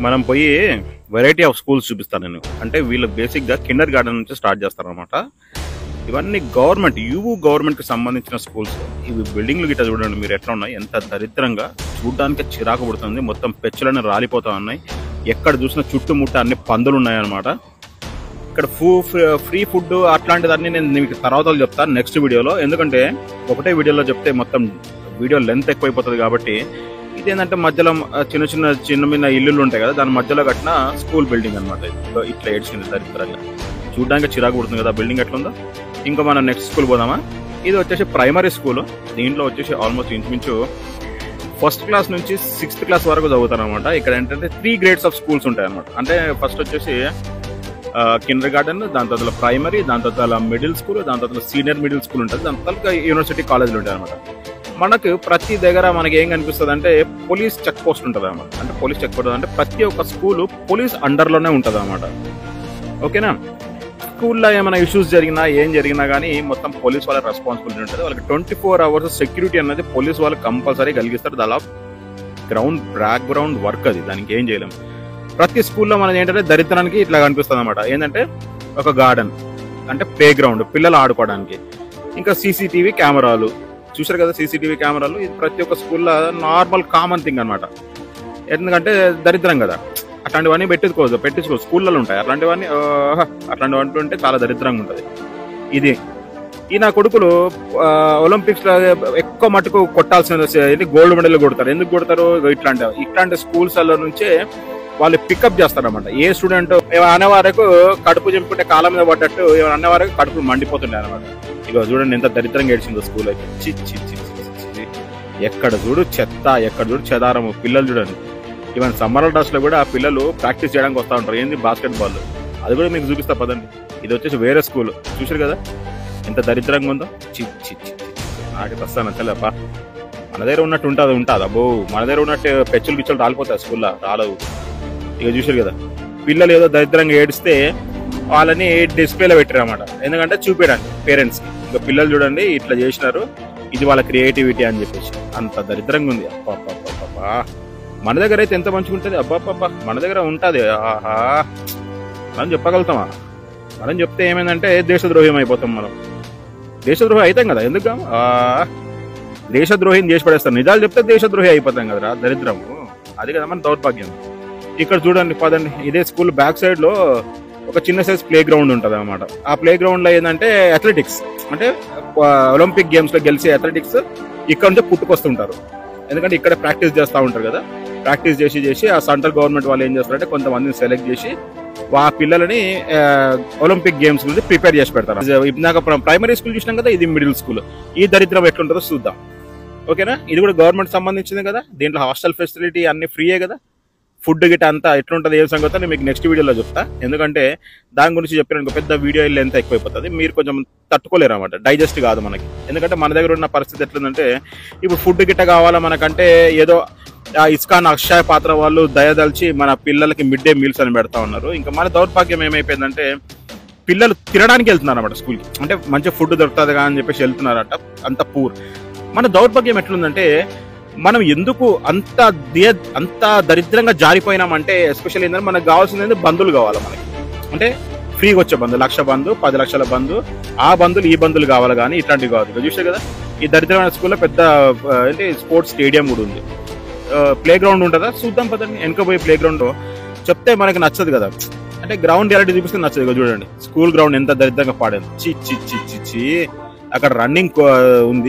మనం పోయి variety of schools చూపిస్తాను నేను. అంటే వీళ్ళు బేసిక్గా కిండర్ గార్డెన్ నుంచి స్టార్ట్ చేస్తారనమాట. ఇవన్నీ గవర్నమెంట్కి సంబంధించిన స్కూల్స్. ఇవి బిల్డింగ్లు గిట్ట చూడండి మీరు ఎట్లా ఉన్నాయి, ఎంత దరిద్రంగా, చూడడానికి చిరాకు పడుతుంది. మొత్తం పెచ్చులన్నీ రాలిపోతా ఉన్నాయి. ఎక్కడ చూసినా చుట్టుముట్ట అన్ని పందులు ఉన్నాయన్నమాట. ఇక్కడ ఫ్రీ ఫుడ్ అట్లాంటిదన్నీ నేను మీకు తర్వాత చెప్తాను నెక్స్ట్ వీడియోలో. ఎందుకంటే ఒకటే వీడియోలో చెప్తే మొత్తం వీడియో లెంత్ ఎక్కువైపోతుంది. కాబట్టి ఇదేంటంటే మధ్యలో చిన్న ఇల్లులు ఉంటాయి కదా, దాని మధ్యలో కట్టిన స్కూల్ బిల్డింగ్ అనమాట. ఇట్లా ఏడ్చింది దరిద్రంగా, చూడడానికి చిరాకు పడుతుంది కదా బిల్డింగ్ ఎట్లుందో. ఇంకా మనం నెక్స్ట్ స్కూల్ పోదామా. ఇది వచ్చేసి ప్రైమరీ స్కూల్. దీంట్లో వచ్చేసి ఆల్మోస్ట్ ఇంచుమించు ఫస్ట్ క్లాస్ నుంచి 6th క్లాస్ వరకు చదువుతారు అనమాట. ఇక్కడ ఏంటంటే 3 grades ఆఫ్ స్కూల్స్ ఉంటాయి అనమాట. అంటే ఫస్ట్ వచ్చేసి కిండర్ గార్డెన్, దాని తర్వాత ప్రైమరీ, దాని తర్వాత మిడిల్ స్కూల్, దాని తర్వాత సీనియర్ మిడిల్ స్కూల్ ఉంటుంది, దాని తర్వాత యూనివర్సిటీ కాలేజీలు ఉంటాయి అనమాట. మనకు ప్రతి దగ్గర మనకి ఏం కనిపిస్తుంది అంటే పోలీస్ చెక్ పోస్ట్ ఉంటుంది అనమాట. అంటే పోలీస్ చెక్ పోస్ట్ అంటే ప్రతి ఒక్క స్కూల్ పోలీస్ అండర్లోనే ఉంటుంది అనమాట. ఓకేనా. స్కూల్లో ఏమైనా ఇష్యూస్ జరిగినా ఏం జరిగినా కానీ మొత్తం పోలీస్ వాళ్ళ రెస్పాన్సిబిలిటీ ఉంటుంది. వాళ్ళకి 24 hours సెక్యూరిటీ అనేది పోలీస్ వాళ్ళు కంపల్సరీ కలిగిస్తారు. దాని బ్యాక్గ్రౌండ్ వర్క్ అది, దానికి ఏం చేయలేము. ప్రతి స్కూల్లో మనది ఏంటంటే దరిద్రానికి ఇట్లా కనిపిస్తుంది అనమాట. ఏంటంటే ఒక గార్డెన్, అంటే ప్లే గ్రౌండ్ పిల్లలు ఆడుకోవడానికి, ఇంకా సీసీటీవీ కెమెరాలు చూసారు కదా. సీసీటీవీ కెమెరాలు ఇది ప్రతి ఒక్క స్కూల్లో నార్మల్ కామన్ థింగ్ అనమాట. ఎందుకంటే దరిద్రం కదా, అట్లాంటివన్నీ పెట్టించుకో స్కూళ్ళలో ఉంటాయి అట్లాంటివన్నీ. అట్లాంటివి ఉంటే చాలా దరిద్రంగా ఉంటుంది. ఈ నా కొడుకులు ఒలింపిక్స్ లో ఎక్కువ మటుకు కొట్టాల్సిన గోల్డ్ మెడల్ కొడతారు. ఎందుకు కొడతారు? ఇట్లాంటి స్కూల్స్ నుంచే వాళ్ళు పికప్ చేస్తారన్నమాట. ఏ స్టూడెంట్ అనేవారకు కడుపు చెంపుకుంటే కాలం మీద పడ్డట్టు అనేవారకు కడుపులు మండిపోతుండే అనమాట. ఇక చూడండి ఎంత దరిద్రంగా ఏడ్చిందో స్కూల్ అయితే. ఎక్కడ చూడు చెత్త, ఎక్కడ చూడు చెదారము. పిల్లలు చూడండి, ఈవెన్ సమ్మర్ హాలిడేస్ లో కూడా పిల్లలు ప్రాక్టీస్ చేయడానికి వస్తూ ఉంటారు. ఏంది బాస్కెట్ బాల్, అది కూడా మీకు చూపిస్తా పదండి. ఇది వచ్చేసి వేరే స్కూల్, చూసారు కదా ఎంత దరిద్రంగా ఉందో. నాకు వస్తాను నచ్చలేపా. మన దగ్గర ఉన్నట్టు ఉంటుంది అబ్బో, మన దగ్గర ఉన్నట్టు పెచ్చులు రాలిపోతాయి స్కూల్లో, రాలవు. ఇక చూసారు కదా పిల్లలు ఏదో దరిద్రంగా ఏడిస్తే వాళ్ళని డిస్ప్లేలో పెట్టారన్నమాట. ఎందుకంటే చూపించడానికి పేరెంట్స్కి. ఇంకా పిల్లలు చూడండి ఇట్లా చేసినారు, ఇది వాళ్ళ క్రియేటివిటీ అని చెప్పేసి. అంత దరిద్రంగా ఉంది. అబ్బా మన దగ్గర అయితే ఎంత మంచిగా ఉంటుంది. అబ్బాబ్బా మన దగ్గర ఉంటుంది. ఆహా, మనం చెప్పగలుగుతామా? మనం చెప్తే ఏమైందంటే దేశద్రోహం అయిపోతాం. మనం దేశద్రోహి అవుతాం కదా. ఎందుకు దేశద్రోహిని చేసి పడేస్తాం. నిజాలు చెప్తే దేశద్రోహి అయిపోతాం కదరా, దరిద్రము. అది కదా మన దౌర్భాగ్యం. ఇక్కడ చూడండి పదండి, ఇదే స్కూల్ బ్యాక్ సైడ్ లో ఒక చిన్న సైజ్ ప్లే గ్రౌండ్ ఉంటుంది అనమాట. ఆ ప్లే గ్రౌండ్ లో ఏంటంటే అథ్లెటిక్స్, అంటే ఒలింపిక్ గేమ్స్ లో గెలిచే అథ్లెటిక్స్ ఇక్కడ నుంచి పుట్టుకొస్తుంటారు. ఎందుకంటే ఇక్కడ ప్రాక్టీస్ చేస్తూ ఉంటారు కదా. ప్రాక్టీస్ చేసి ఆ సెంట్రల్ గవర్నమెంట్ వాళ్ళు ఏం చేస్తారంటే కొంతమందిని సెలెక్ట్ చేసి ఆ పిల్లలని ఒలింపిక్ గేమ్స్ గురించి ప్రిపేర్ చేసి పెడతారు. ఇప్పుడు ప్రైమరీ స్కూల్ చూసినాం కదా, ఇది మిడిల్ స్కూల్. ఈ దరిద్రం ఎట్లుంటుందో చూద్దాం. ఓకేనా. ఇది కూడా గవర్నమెంట్ సంబంధించింది కదా. దీంట్లో హాస్టల్ ఫెసిలిటీ అన్ని ఫ్రీయే కదా. ఫుడ్ గిట్ట అంతా ఎట్లుంటుంది ఏం సంగతి నేను మీకు నెక్స్ట్ వీడియోలో చెప్తా. ఎందుకంటే దాని గురించి చెప్పిన పెద్ద వీడియో ఎంత ఎక్కువైపోతుంది, మీరు కొంచెం తట్టుకోలేరు అనమాట, డైజెస్ట్ కాదు మనకి. ఎందుకంటే మన దగ్గర ఉన్న పరిస్థితి ఎట్లుందంటే ఇప్పుడు ఫుడ్ గిట్ట కావాలా మనకంటే ఏదో ఇస్కాన్ అక్షయ పాత్ర వాళ్ళు దయదలిచి మన పిల్లలకి మిడ్ డే మీల్స్ అని పెడతా ఉన్నారు. ఇంకా మన దౌర్భాగ్యం ఏమైపోయిందంటే పిల్లలు తినడానికి వెళ్తున్నారు అనమాట స్కూల్కి. అంటే మంచి ఫుడ్ దొరుకుతుంది అని చెప్పేసి వెళ్తున్నారట. అంత పూర్. మన దౌర్భాగ్యం ఎట్లుందంటే మనం ఎందుకు అంత దరిద్రంగా జారిపోయినామంటే, ఎస్పెషల్లీ ఏంటంటే మనకు కావాల్సింది బంధువులు కావాలి మనకి. అంటే ఫ్రీగా వచ్చే బంధు, 1,00,000 బంధు, 10 లక్షల బంధు, ఆ బంధువులు ఈ బంధువులు కావాలి కానీ ఇట్లాంటివి కాదు. చూసే కదా ఈ దరిద్రమైన స్కూల్లో పెద్ద ఏంటి స్పోర్ట్స్ స్టేడియం కూడా ఉంది. ప్లే గ్రౌండ్ ఉంటుందా చూద్దాం పదండి. వెనకపోయి ప్లే గ్రౌండ్ చెప్తే మనకి నచ్చదు కదా. అంటే గ్రౌండ్ రియాలిటీ చూపిస్తే నచ్చదు. చూడండి స్కూల్ గ్రౌండ్ ఎంత దరిద్రంగా పాడాను. చి అక్కడ రన్నింగ్ ఉంది.